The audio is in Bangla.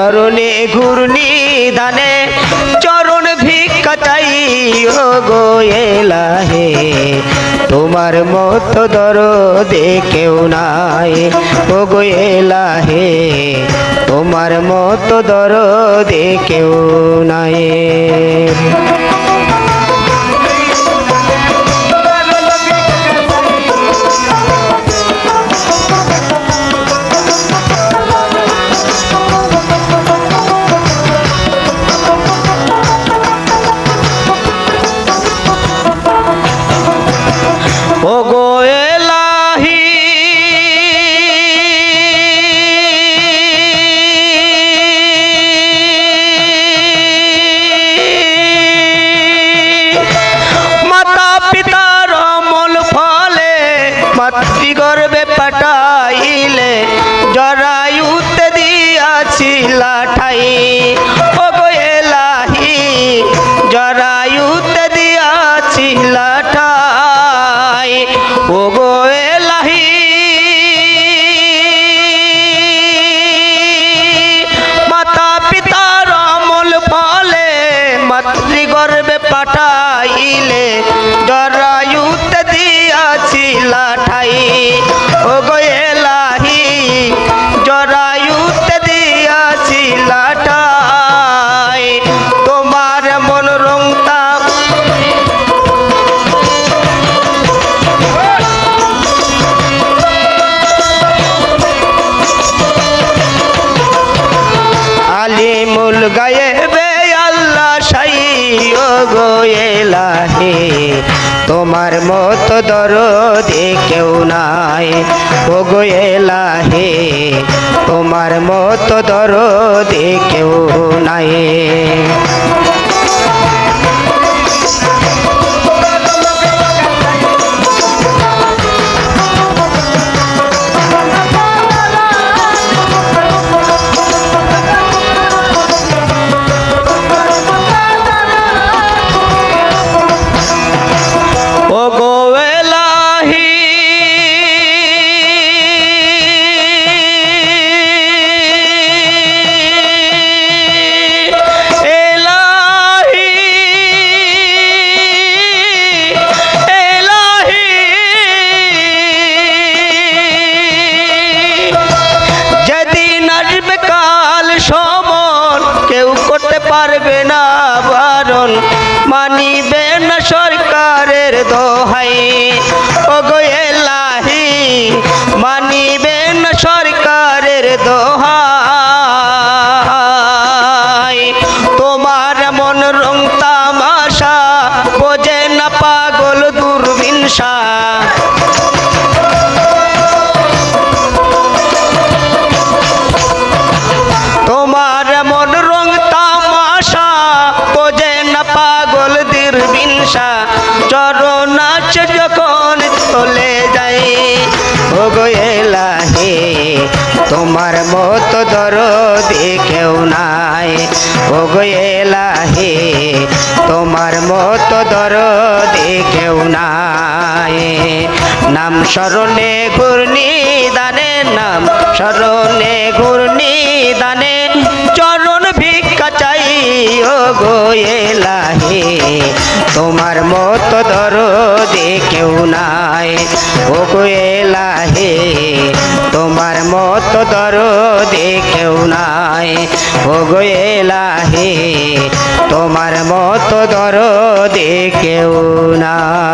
চরণে ঘূর্ণি দানে চরণ ভিক্ষা চাই ও গো এলাহে তোমার মতো দরদে কেউ নাই ও গো এলাহে তোমার মতো দরদে কেউ নাই। ও গো এলাহি মাতা পিতার অমল ফলে মাতৃগর্ভে পাঠাইলে জরায়ুতে দিয়াছিল ঠাই ও গো এলাহি জরায়ুতে দিয়াছিল ঠাই ও গো এলাহি মাতা পিতার অমল ফলে মাতৃগর্ভে পাঠাইলে জরায়ুতে দিয়াছিল ঠাই ও গো এলাহি জরায়ুতে দিয়াছিল ঠাই তোমার মন রংতা আলিমুল গায়েবে আল্লাহ শাই ও গো এলাহি তোমার মতো দরদে কেউ নাই ও গো এলাহি তোমার মতো দরদে কেউ নাই। ও গো এলাহি এলাহি এলাহি যেদিন আসবে কাল সমন কেউ করতে পারবে না বারণ মানিবে না সরকারের দোহাই ও গো এলাহি মানিবে না সরকারের দোহাই তোমার মন রং তামাশা বোঝে না পাগল দূরবীনশা তোমার মন রং তামাশা বোঝে না পাগল দূরবীনশা চরণ আছে যখন চলে যাই ও গো এলাহি তোমার মতো দরদে কেউ নাই ও গো এলাহি তোমার মতো দরদে কেউ নাই। নাম স্মরণে ঘূর্ণি দানে নাম স্মরণে ঘূর্ণি দানে চরণ ভিক্ষা চাই ও গো এলাহি তোমার মতো দরদে কেউ নাই ও গো এলাহি তোমার মতো দরদে কেউ নাই ও গো এলাহি তোমার মতো দরদে কেউ নাই।